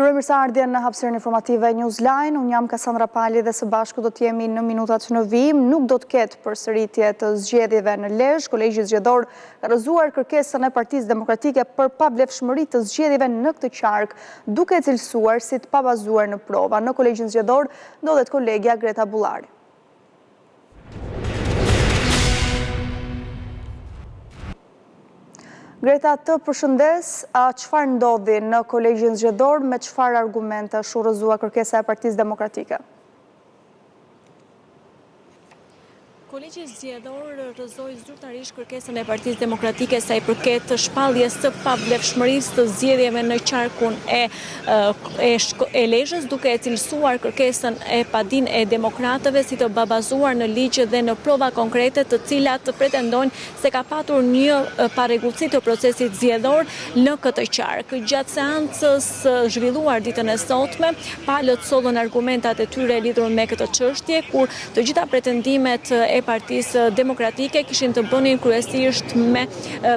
Mirë se ardhjen në hapësirën informative Newsline. Unë jam Kassandra Pali dhe së bashku do t'jemi në minutat në vijim. Nuk do t'ketë përsëritje të zgjedhjeve në Lezhë. Kolegji zgjedhor ka rrëzuar kërkesën e Partisë Demokratike për pavlefshmëri të zgjedhjeve në këtë qark, duke e cilësuar si të pabazuar në prova. Në kolegjin zgjedhor ndodhet kolegja Greta Bullari. Greta, të përshëndes, çfarë ndodhi në kolegjin zgjedhor, me çfarë argumente është rrëzuar kërkesa e Partisë Demokratike? Kolegji zgjedhor rrëzoi zyrtarisht kërkesën e Partisë Demokratike sa i përket shpalljes së pavlefshmërisë të zgjedhjeve në qarkun e Lezhës, duke e cilësuar kërkesën e padin e demokratëve si të babazuar në ligj dhe në prova konkrete, të cilat pretendojnë se ka patur një parregullsi të procesit zgjedhor në këtë qark. Gjatë seancës zhvilluar ditën e sotme, palët sollën argumentat e tyre lidhur me këtë çështje, kur të gjitha pretendimet e Partisë Demokratike kishin të bënin kryesisht me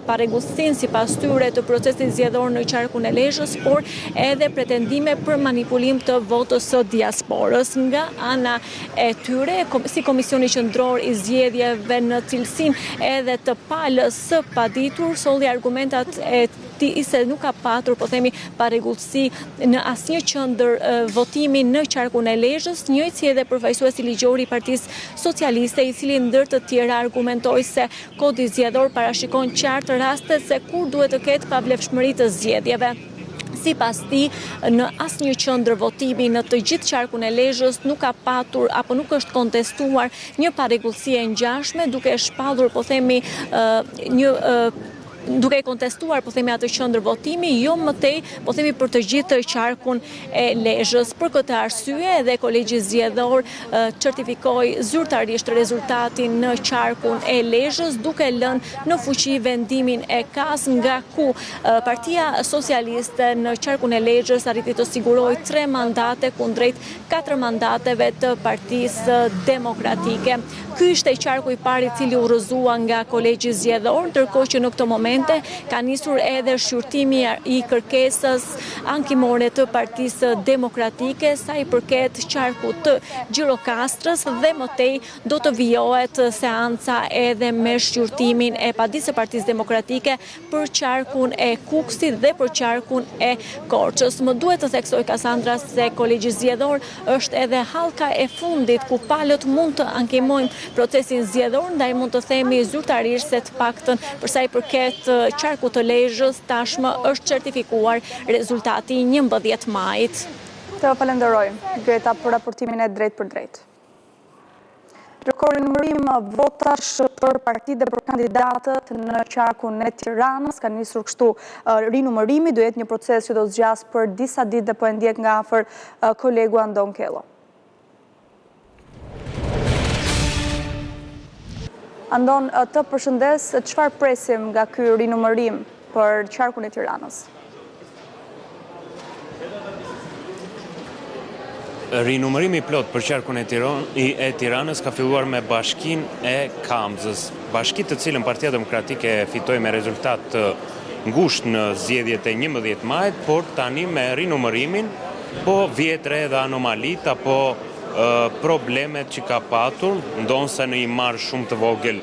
parregullsinë sipas tyre të procesit zgjedhor në qarkun e Lezhës, por edhe pretendime për manipulim të votës së diasporës. Nga ana e tyre, si Komisioni Qendror i Zgjedhjeve në cilësinë edhe të palës së paditur, solli argumentat e se nuk ka patur, po themi, parregullsi në asnjë qendër votimi në qarkun e Lezhës, njëjtë si edhe përfaqësuesi ligjor i Partisë Socialiste, i cili ndër të tjera argumentoi se kodi zgjedhor parashikon qartë raste se kur duhet të ketë pavlefshmëri të zgjedhjeve. Sipas tij, në asnjë qendër votimi në të gjithë qarkun e Lezhës nuk ka patur apo nuk është kontestuar një parregullsi e ngjashme, duke shpallur, po themi, duke kontestuar, po themi, atë qendër votimi, jo më tej, po themi, për të gjithë qarkun e Lezhës. Për këtë arsye, edhe kolegji zgjedhor certifikoi zyrtarisht rezultatin në qarkun e Lezhës, duke lënë në fuqi vendimin e KAS, nga ku Partia Socialiste në qarkun e Lezhës arriti të sigurojë 3 mandate kundrejt 4 mandateve të Partisë Demokratike. Ky ishte qarku i parë i cili u rrëzua nga kolegji zgjedhor, ndërkohë që në këtë moment ka nisur edhe shqyrtimi i kërkesës ankimore të Partisë Demokratike sa i përket qarkut të Gjirokastrës, dhe më tej do të vijohet seanca edhe me shqyrtimin e padisë së Partisë Demokratike për qarkun e Kukësit dhe për qarkun e Korçës. Më duhet të theksoj, Kassandra, se kolegji zgjedhor është edhe hallka e fundit ku palët mund të ankimojnë procesin zgjedhor, ndaj mund të themi zyrtarisht se të paktën për sa i përket qarku të Lezhës tashmë është certifikuar rezultati 11 majit. Të falenderoj, Greta, për raportimin e drejt për drejt. Rinumërim votash për partitë dhe për kandidatët në qarkun e Tiranës, ka nisur kështu rinumërimi, do jetë një proces që do zgjas për disa ditë dhe po e ndjek nga afër kolegu Andon Kello. Andon, të përshëndes, çfarë presim nga ky rinumërim për qarkun e Tiranës? Rinumërimi plot për qarkun e Tiranës ka filluar me bashkinë e Kamzës, bashki të cilën Partia Demokratike fitoi me rezultat të ngushtë në zgjedhjet e 11 majit, por tani me rinumërimin, po vjetre edhe anomalit apo problemet që ka patur, ndonse në i marrë shumë të vogël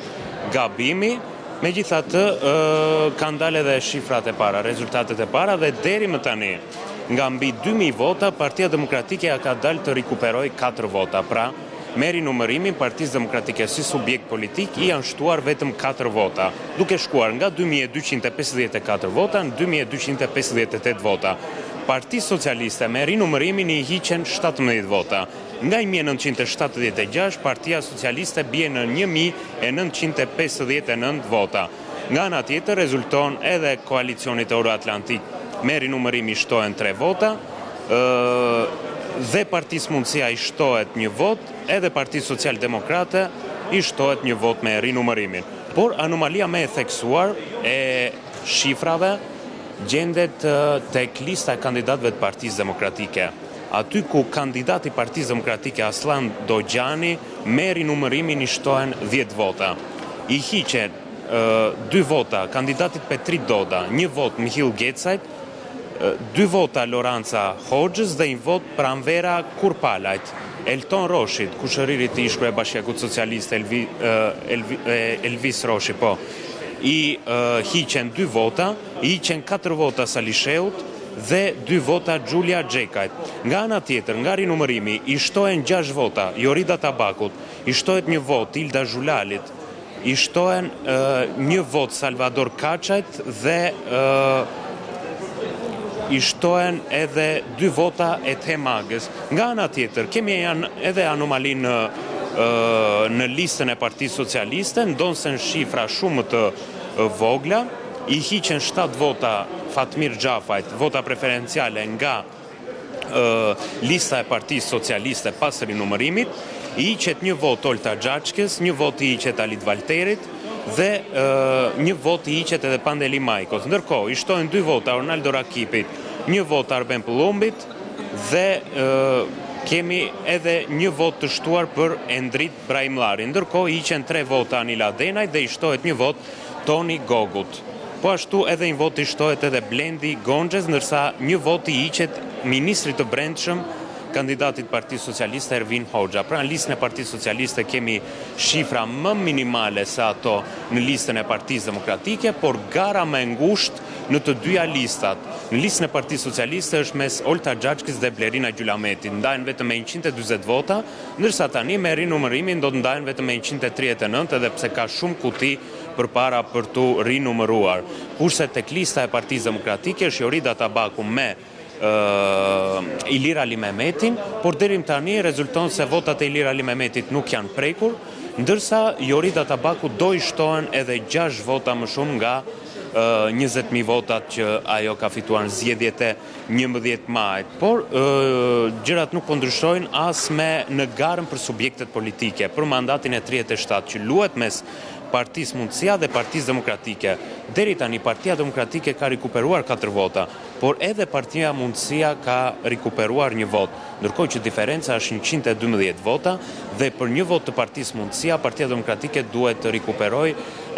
gabimi, megjithatë kanë dalë edhe shifrat e para, rezultatet e para, dhe deri më tani, nga mbi 2000 vota, Partia Demokratike ka dalë të rikuperojë 4 vota. Pra, me rinumërimin, Partisë Demokratike si subjekt politik i janë shtuar vetëm 4 vota, duke shkuar nga 2254 vota në 2258 vota. Partia Socialiste me rinumërimin i hiqen 17 vota. Nga 1976, Partia Socialiste bie në 1959 vota. Nga ana tjetër rezulton edhe koalicionit Euroatlantik me rinumërim i shtohen 3 vota, dhe Partisë Mundësia i shtohet 1 vot, edhe Partisë Social-Demokrate i shtohet 1 vot me rinumërimin. Por anomalia me e theksuar e shifrave gjendet tek lista e kandidatëve të Partisë Demokratike. Aty ku kandidati i Partisë Demokratike Aslan Dogjani me rinumërimin i shtohen 10 vota. I hiqen 2 vota kandidatit Petrit Doda, 1 vot Mihill Gecajt, 2 vota Loranca Hoxhës dhe 1 vot Pranvera Kurpalajt. Elton Roshit, kushëririt të ish Bashkiakut Socialiste Elvis Roshi, po, i hiqen 2 vota, i hiqen 4 vota Salisheut dhe 2 vota Gjulia Xhekajt. Nga ana tjetër, nga rinumërimi, i shtohen 6 vota Jorida Tabakut, i shtohet 1 vot Ilda Zhulalit, i shtohen 1 vot Salvador Kaçajt dhe i shtohen edhe 2 vota Ethem Agës. Nga ana tjetër, kemi edhe anomalin në listën e Partisë Socialiste, ndonse në shifra shumë të vogla, i hiqen 7 vota Fatmir Xhafajt, vota preferenciale nga lista e Partisë Socialiste pas rinumërimit, i hiqet 1 vot Olta Xhaçkës, 1 vot i hiqet Alit Valterit dhe 1 vot i hiqet edhe Pandeli Majkos. Ndërkohë, i shtohen 2 vota Ronaldo Rakipit, 1 vot Arben Pullumbit dhe kemi edhe 1 vot të shtuar për Endrit Brahimllari. Ndërkohë, i hiqen 3 vota Anila Denaj dhe i shtohet 1 vot Toni Gogut. Po ashtu edhe 1 vot i shtohet edhe Blendi Gonxhes, ndërsa 1 vot i hiqet ministrit të brendshëm, kandidatit Partisë Socialiste Ervin Hoxha. Pra në listën e Partisë Socialiste kemi shifra më minimale se ato në listën e Partisë Demokratike, por gara më ngushtë në të dyja listat. Në listën e Partisë Socialiste është mes Olta Xhaçkës dhe Blerina Gjulametit, ndahen vetëm me 140 vota, ndërsa tani me rinumërimin do të ndahen vetëm me 139, edhe pse ka shumë kuti përpara për tu rinumëruar. Kurse tek lista e Partisë Demokratike është Jorida Tabaku me Ilir Ali Mehmetin, por deri tani rezulton se votat e Ilir Ali Mehmetit nuk janë prekur, ndërsa Jorida Tabaku do i shtohen edhe 6 vota më shumë nga 20.000 votat që ajo ka fituar në zgjedhjet e 11 majit. Por gjërat nuk po ndryshojnë as në garën për subjektet politike, për mandatin e 37 që luhet mes Partisë Mundësia dhe Partisë Demokratike. Deri tani Partia Demokratike ka rikuperuar 4 vota, por edhe Partia Mundësia ka rikuperuar 1 vot, ndërkohë që diferenca është 112 vota dhe për 1 vot të Partisë Mundësia, Partia Demokratike duhet të rikuperoj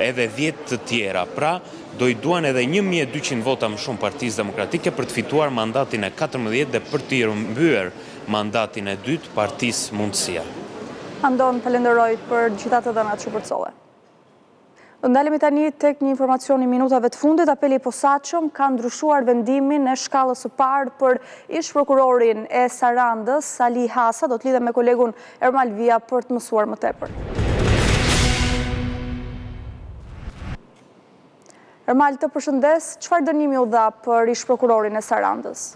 edhe 10 të tjera. Pra, do i duan edhe 1200 vota më shumë Partisë Demokratike për të fituar mandatin e 14 dhe për të mbyer mandatin e 2 Partisë Mundësia. Andon, falenderoj për gjitha të dhënat që përcolle. Ndalemi tani tek një informacion i minutave të fundit. Apeli i posaçëm ka ndryshuar vendimin e shkallës së parë për ish prokurorin e Sarandës, Sali Hasa. Do të lidhem me kolegun Ermal Via për të mësuar më tepër. Ermal, të përshëndes, çfarë dënimi u dha për ish prokurorin e Sarandës?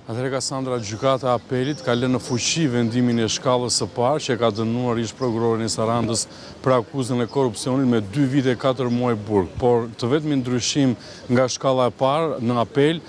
Atëherë Kassandra, gjykata e apelit ka lënë në fuqi vendimin e shkallës së parë që ka dënuar ish prokurorin e Sarandës për akuzën e korrupsionit me 2 vite 4 muaj burg. Por të vetmi ndryshim nga shkalla e parë në apel,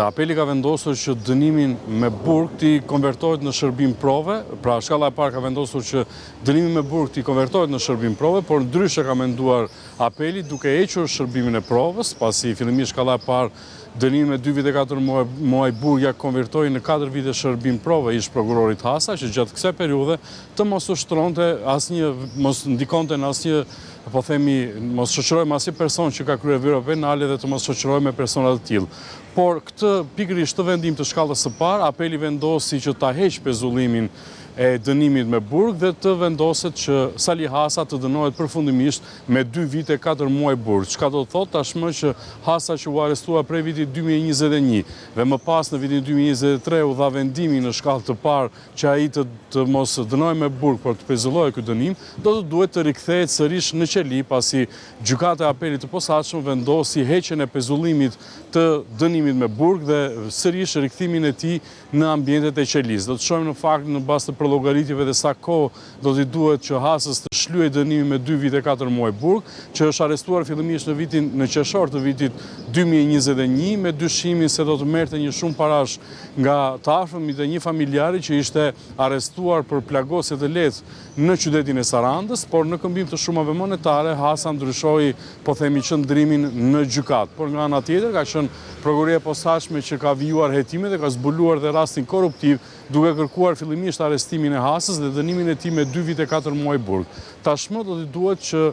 apeli ka vendosur që dënimin me burg t'i konvertohet në shërbim prove, pra shkalla e parë ka vendosur që dënimi me burg t'i konvertohet në shërbim prove, por ndryshe ka menduar apeli duke hequr shërbimin e provës, pasi fillimisht shkalla e parë dënimi me 2 vite 4 muaj burg ja konvertoi në 4 vite shërbim prove ish prokurorit Hasa, që gjatë kësaj periudhe të mos ushtronte asnjë, mos ndikonte në asnjë, po themi, mos shoqërohej me asnjë person që ka kryer vepra penale dhe të mos shoqërohej me persona të tillë. Por këtë pikërisht të vendim të shkallës së parë, apeli vendosi që ta heqë pezullimin e dënimit me burg dhe të vendoset që Sali Hasa të dënohet përfundimisht me 2 vite 4 muaj burg. Çka do të thotë tashmë që Hasa që u arrestua prej vitit 2021 dhe më pas në vitin 2023 u dha vendimin në shkallë të parë që ai të mos dënohej me burg, por të pezullohej ky dënim, do të duhet të rikthehet sërish në qeli, pasi gjykata e apelit të posaçëm vendosi heqjen e pezullimit të dënimit me burg dhe sërish rikthimin e tij në ambientet e qelisë. Do të shohim në fakt në bazë të llogaritjeve dhe sa kohë do t'i duhet që Hasës të shlyej dënimin me 2 vite 4 muaj burg, që është arrestuar fillimisht në qershor të vitit 2021 me dyshimin se do të merrte një shumë parash nga të afërmit e një familjari që ishte arrestuar për plagosje të lehtë në qytetin e Sarandës, por në këmbim të shumave monetare Hasa ndryshoi, po themi, qëndrimin në gjykat. Por nga ana tjetër ka qenë prokuroria e posaçme që ka vijuar hetimet dhe ka zbuluar dhe rastin korruptiv, duke kërkuar fillimisht arrestimin e Hasës dhe dënimin e tij me 2 vite 4 muaj burg. Tashmë do të duhet që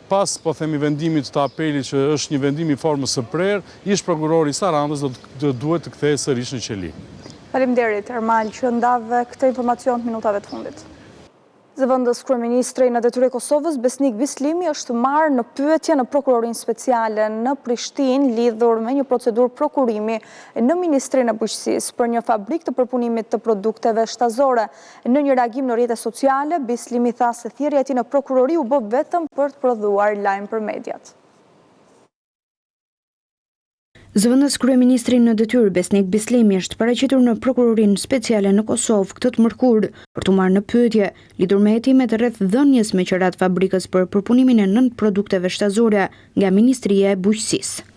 pas, po themi, vendimit të apelit që është një vendim i formës së prerë, ish prokurori Sarandës do duhet të kthehej sërish në qeli. Faleminderit, Ermal, që ndave këtë informacion të minutave të fundit. Zëvendës kryeministri në detyrë e Kosovës, Besnik Bislimi, është marrë në pyetje në prokurorinë speciale në Prishtinë lidhur me një procedurë prokurimi në Ministrinë e Bujqësisë për një fabrikë të përpunimit të produkteve shtazore. Në një reagim në rrjetet sociale, Bislimi tha se thirrja e tij në prokurori u bë vetëm për të prodhuar lajm për mediat. Zëvendës kryeministri në detyrë Besnik Bislimi është paraqitur në prokurorinë speciale në Kosovë këtë të mërkurë për të marrë në pyetje lidhur me hetimet rreth dhënies me qerat fabrikës për përpunimin e 9 produkteve shtazore nga Ministria e Bujqësisë.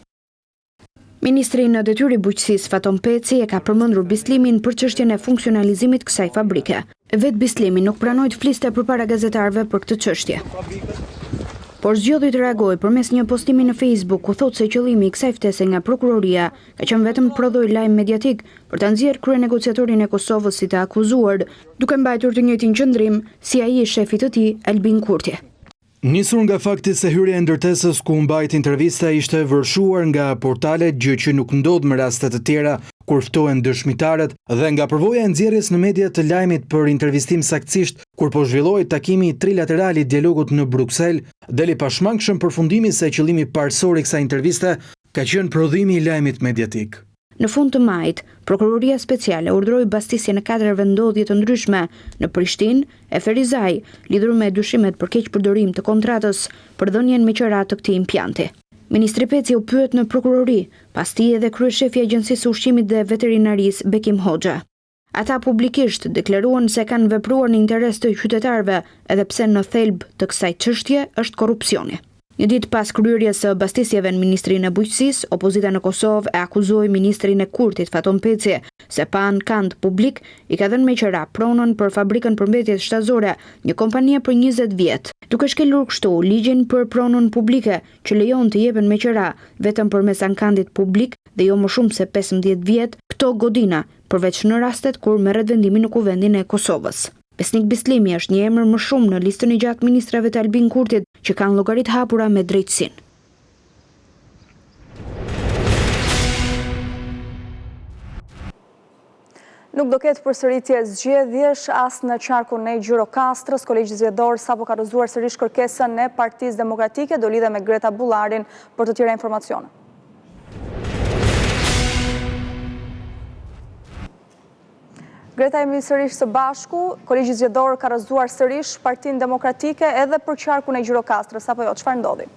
Ministri në detyrë i Bujqësisë Faton Peci e ka përmendur Bislimin për çështjen e funksionalizimit kësaj fabrike. Vetë Bislimi nuk pranoi të fliste përpara gazetarëve për këtë çështje. Por zgjodhi të reagojë përmes një postimi në Facebook ku thotë se qëllimi i kësaj ftese nga prokuroria ka qenë vetëm të prodhojë lajm mediatik për ta nxjerrë kryenegociatorin e Kosovës si të akuzuar, duke mbajtur të njëjtin qëndrim si ai i shefit të tij Albin Kurti. Nisur nga fakti se hyrja e ndërtesës ku mbajt intervista ishte vërshuar nga portalet, gjë që nuk ndodh me raste të tjera kur ftohen dëshmitarët, dhe nga përvoja e nxjerrjes në media të lajmit për intervistim saktësisht kur po zhvillohej takimi trilateral i dialogut në Bruksel, deli pashmangshëm përfundimi se qëllimi parësor i kësaj interviste ka qenë prodhimi i lajmit mediatik. Në fund të majit, prokuroria speciale urdhëroi mbastisjen e 4 vendodhje të ndryshme në Prishtinë e Ferizaj, lidhur me dyshimet për keqpërdorim të kontratës për dhënien me qera të këtij impjanti. Ministri Peci u pyet në prokurori, pas tij edhe kryeshefi i Agjencisë së Ushqimit dhe Veterinarisë Bekim Hoxha. Ata publikisht deklaruan se kanë vepruar në interes të qytetarëve, edhe pse në thelb të kësaj çështje është korrupsioni. Një ditë pas kryerjes së mbastisjeve në Ministrinë e Bujqësisë, opozita në Kosovë e akuzoi ministrin e Kurtit Faton Peci se pa ankand publik i ka dhënë me qera pronën për fabrikën përmbajtjes shtazore, një kompani për 20 vjet, duke shkelur kështu ligjin për pronën publike që lejon të jepen me qera vetëm përmes ankandit publik dhe jo më shumë se 15 vjet këto godina, përveç në rastet kur merret vendimi në Kuvendin e Kosovës. Besnik Bislimi është një emër më shumë në listën e gjatë ministrave të Albin Kurtit që kanë llogarit hapura me drejtësinë. Nuk do ketë përsëritje zgjedhjesh as në qarkun e Gjirokastrës. Kolegji zgjedhor sapo ka rrëzuar sërish kërkesën e Partisë Demokratike, do lidhe me Greta Bullarin për të tjera informacione. Greta, jemi sërish së bashku, kolegji zgjedhor ka rrëzuar sërish Partinë Demokratike edhe për qarkun e Gjirokastrës, apo jo, çfarë ndodhi?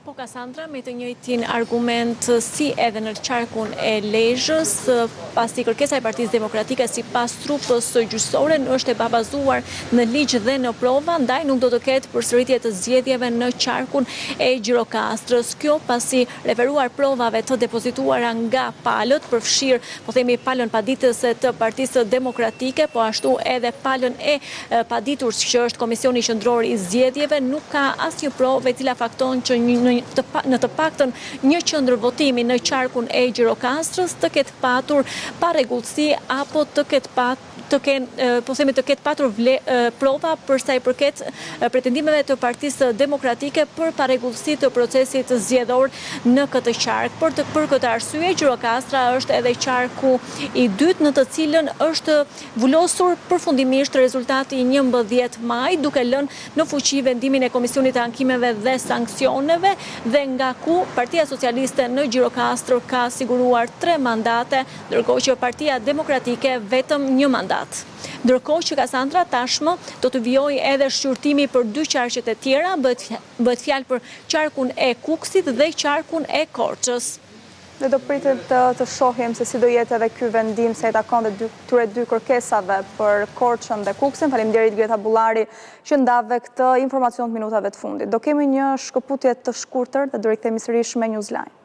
Po Kassandra, me të njëjtin argument si edhe në qarkun e Lezhës, pasi kërkesa e Partisë Demokratike sipas trupës gjyqësore është e babazuar në ligj dhe në prova, ndaj nuk do të ketë përsëritje të zgjedhjeve në qarkun e Gjirokastrës. Kjo pasi referuar provave të depozituara nga palët, përfshir, po themi, palën paditëse të Partisë Demokratike, po ashtu edhe palën e paditur që është Komisioni Qendror i Zgjedhjeve, nuk ka asnjë provë e cila fakton që në të paktën një qendër votimi në qarkun e Gjirokastrës të ketë patur parregullsi apo të ketë patur prova për sa i përket pretendimeve të Partisë Demokratike për parregullsi të procesit zgjedhor në këtë qark. Për këtë arsye, Gjirokastra është edhe qarku i dytë në të cilën është vulosur përfundimisht rezultati 11 maj, duke lënë në fuqi vendimin e Komisionit të Ankimeve dhe Sanksioneve, dhe nga ku Partia Socialiste në Gjirokastër ka siguruar 3 mandate, ndërkohë që Partia Demokratike vetëm 1 mandat. Ndërkohë që Kassandra tashmë do të vijojë edhe shqyrtimi për 2 qarqet e tjera, bëhet fjalë për qarkun e Kuksit dhe qarkun e Korçës. Dhe do pritet të shohim se si do jetë edhe ky vendim se i takon këtyre 2 kërkesave për Korçën dhe Kuksin. Faleminderit Greta Bullari që ndave këtë informacion të minutave të fundit. Do kemi një shkëputje të shkurtër dhe do rikthehemi sërish me Newsline.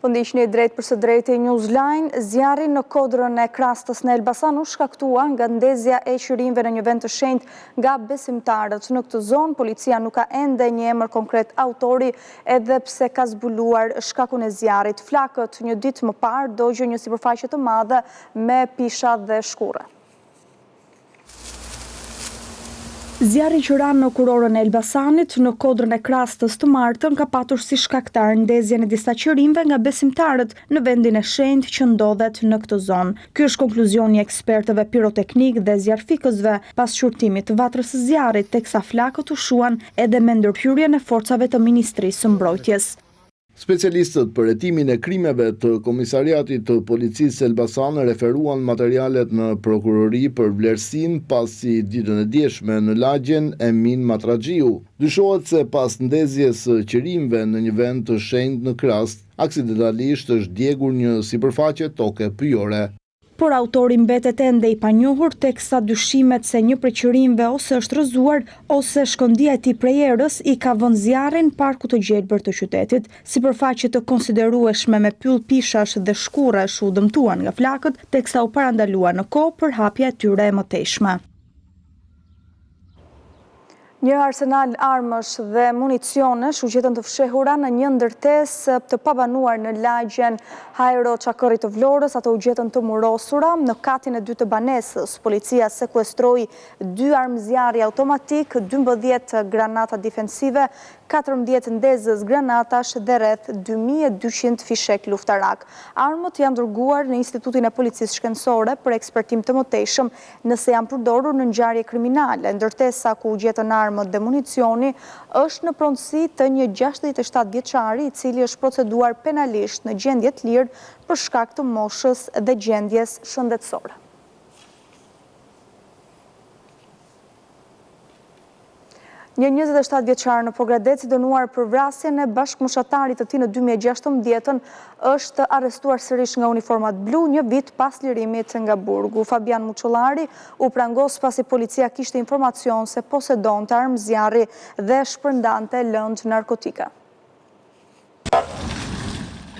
Po ndiqni drejt për së drejti Newsline, zjarri në kodrën e Krastës në Elbasan u shkaktua nga ndezja e qyrimve në një vend të shenjtë nga besimtarët. Në këtë zonë, policia nuk ka ende një emër konkret autori, edhe pse ka zbuluar shkakun e zjarrit. Flakët një ditë më parë dogjën një sipërfaqe të madhe me pisha dhe shkure. Zjarri që ranë në kurorën e Elbasanit në kodrën e Krastës të martën ka patur si shkaktar ndezjen e disa qyrimve nga besimtarët në vendin e shenjtë që ndodhet në këtë zonë. Ky është konkluzioni i ekspertëve piroteknik dhe zjarfikësve pas shurtimit të vatrës së zjarrit, teksa flakët u shuan edhe me ndërhyrjen e forcave të Ministrisë së Mbrojtjes. Specialistët për hetimin e krimeve të Komisariatit të Policisë Elbasan referuan materialet në prokurori për vlerësim pasi ditën e djeshme në lagjen Emin Matraxhiu. Dyshohet se pas ndezjes së qirimve në një vend të shenjtë në Krast, aksidentalisht është djegur një sipërfaqe toke pyjore. Por autori mbetet ende i panjohur, teksa dyshimet se një prej qirimve ose është rrëzuar ose shkëndia e tij prej erës i ka vënë zjarrin parku të gjelbër të qytetit. Sipërfaqe të konsiderueshme me pyll pishash dhe shkurresh u dëmtuan nga flakët, teksa u parandaluan në kohë për hapja e tyre e mëtejshme. Një arsenal armësh dhe municionesh u gjetën të fshehura në një ndërtesë të pabanuar në lagjen Hajro Çakëri të Vlorës. Ato u gjetën të murosura. Në katin e dytë të banesës, policia sekuestroi 2 armëzjarri automatik, 12 granata defensive, 14 ndezës granatash dhe rreth 2200 fishek luftarak. Armët janë dërguar në Institutin e Policisë Shkencore për ekspertim të mëtejshëm nëse janë përdorur në ngjarje kriminale. Ndërtesa ku u gjetën armët dhe municioni është në pronësi të një 67 vjeçari i cili është proceduar penalisht në gjendje të lirë për shkak të moshës dhe gjendjes shëndetësore. Një 27 vjeçar në Pogradec i dënuar për vrasjen e bashkëmoshatarit të tij në 2016 është arrestuar sërish nga uniformat blu një vit pas lirimit nga burgu. Fabian Muçollari u prangos pasi policia kishte informacion se posedonte armëzjarri dhe shpërndante lëndë narkotika.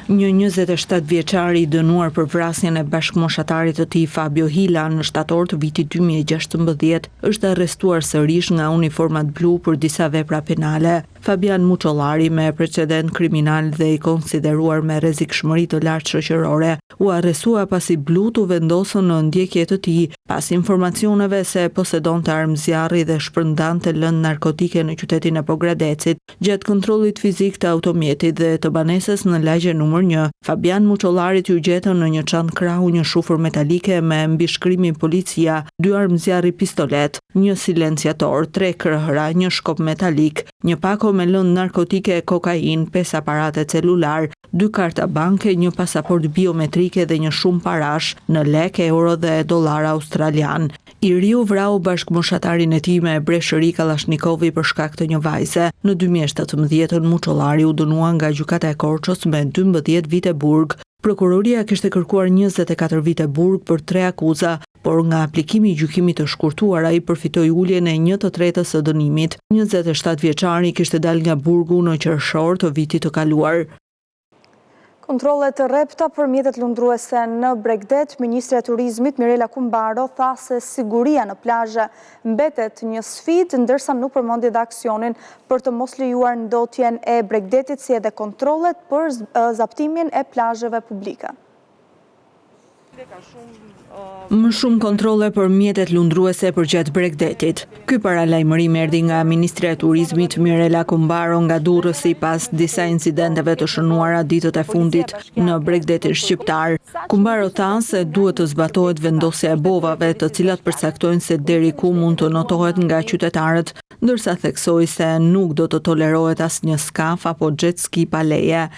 Një 27 vjeçari i dënuar për vrasjen e bashkëmoshatarit të tij Fabio Hila në shtator të vitit 2016 është arrestuar sërish nga uniformat blu për disa vepra penale. Fabian Muçollari, me precedent kriminal dhe i konsideruar me rrezikshmëri të lartë shoqërore, u arrestua pasi blut u vendosën në ndjekje të tij pas informacioneve se posedonte armëzjarri dhe shpërndante lëndë narkotike në qytetin e Pogradecit. Gjatë kontrollit fizik të automjetit dhe të banesës në lagjen numër 1, Fabian Muçollarit u gjetën në një çantë krahu një shufër metalike me mbishkrimin policia, 2 armëzjarri pistolet, një silenciator, 3 krahëra, një shkop metalik, një pako me lëndë narkotike, kokainë, 5 aparate celular, 2 karta banke, një pasaport biometrike dhe një shumë parash në lek, euro dhe dollar australian. I riu vrau bashkëmoshatarin e tij me breshëri Kallashnikovi për shkak të një vajze. Në 2017 Muçollari u dënua nga gjykata e Korçës me 12 vite burg. Prokuroria kishte kërkuar 24 vite burg për 3 akuza, por nga aplikimi i gjykimit të shkurtuar ai përfitoi uljen e 1/3 së dënimit. 27 vjeçari kishte dalë nga burgu në qershor të vitit të kaluar. Kontrollet të rrepta për mjetet lundruese në Bregdet, Ministri e Turizmit Mirela Kumbaro tha se siguria në plazhe mbetet një sfidë, ndërsa nuk përmendi edhe aksionin për të mos lejuar ndotjen e Bregdetit si edhe kontrollet për zaptimin e plazheve publike. Më shumë kontrolle për mjetet lundruese përgjatë Bregdetit. Ky paralajmërim erdhi nga Ministria e Turizmit Mirela Kumbaro nga Durrësi pas disa incidenteve të shënuara ditët e fundit në Bregdetin shqiptar. Kumbaro tha se duhet të zbatohet vendosja e bovave, të cilat përcaktojnë se deri ku mund të notohet nga qytetarët, ndërsa theksoi se nuk do të tolerohet asnjë skaf apo jet ski pa leje.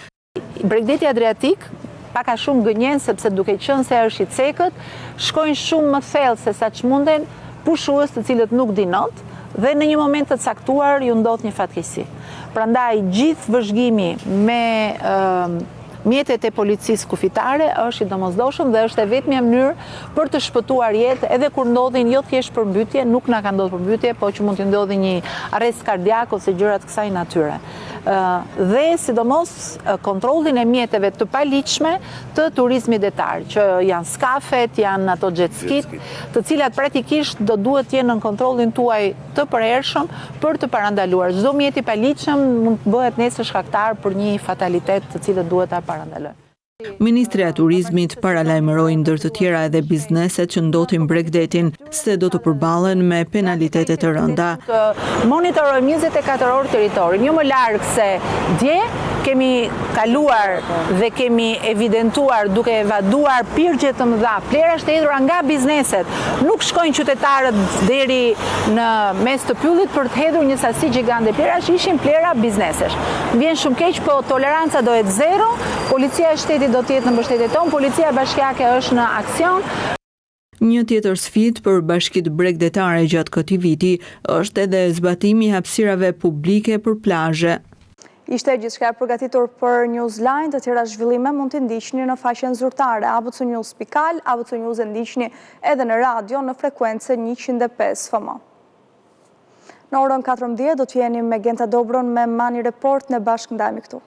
Bregdeti Adriatik paka shumë gënjen sepse duke qenë se është i cekët, shkojnë shumë më thellë se sa çmunden pushues të cilët nuk dinot dhe në një moment të caktuar ju ndodh një fatkeqësi. Prandaj gjithë vëzhgimi me mjetet e policisë kufitare është i domosdoshëm dhe është e vetmja mënyrë për të shpëtuar jetë edhe kur ndodhin jo thjesht përmbytje, nuk na ka ndodhur përmbytje, po që mund të ndodhi një arrest kardiak ose gjëra të kësaj natyre. dhe sidomos kontrollin e mjeteve të paligjshme të turizmit detar, që janë skafet, janë ato jet skit, të cilat praktikisht do duhet të jenë në kontrollin tuaj të përhershëm për të parandaluar. Çdo mjet i paligjshëm mund të bëhet nesër shkaktar për një fatalitet të cilët duhet ta parandalojnë. Ministria e Turizmit paralajmëroi ndër të tjera edhe bizneset që ndotin Bregdetin se do të përballen me penalitete të rënda. Monitorojmë 24 orë territorin, jo më larg se dje kemi kaluar dhe kemi evidentuar duke evaduar pirgje të mëdha, plera shtedhura nga bizneset. Nuk shkojnë qytetarët deri në mes të pyllit për të hedhur një sasi gjigande plerash, ishin plera biznesesh. Vjen shumë keq, po toleranca do jetë zero, policia e shtetit do të jetë në mbështetje tonë, policia bashkiake është në aksion. Një tjetër sfidë për bashkitë bregdetare gjatë këtij viti është edhe zbatimi i hapësirave publike për plazhe. Ishte gjithçka përgatitur për Newsline, të tjera zhvillime mund të ndiqni në faqen zyrtare abcnews.al, ABC News e ndiqni edhe në radio në frekuencën 105 FM. Në orën 14 do të jeni me Genta Dobron me Mani Report, në bashkë ndajmë këtu.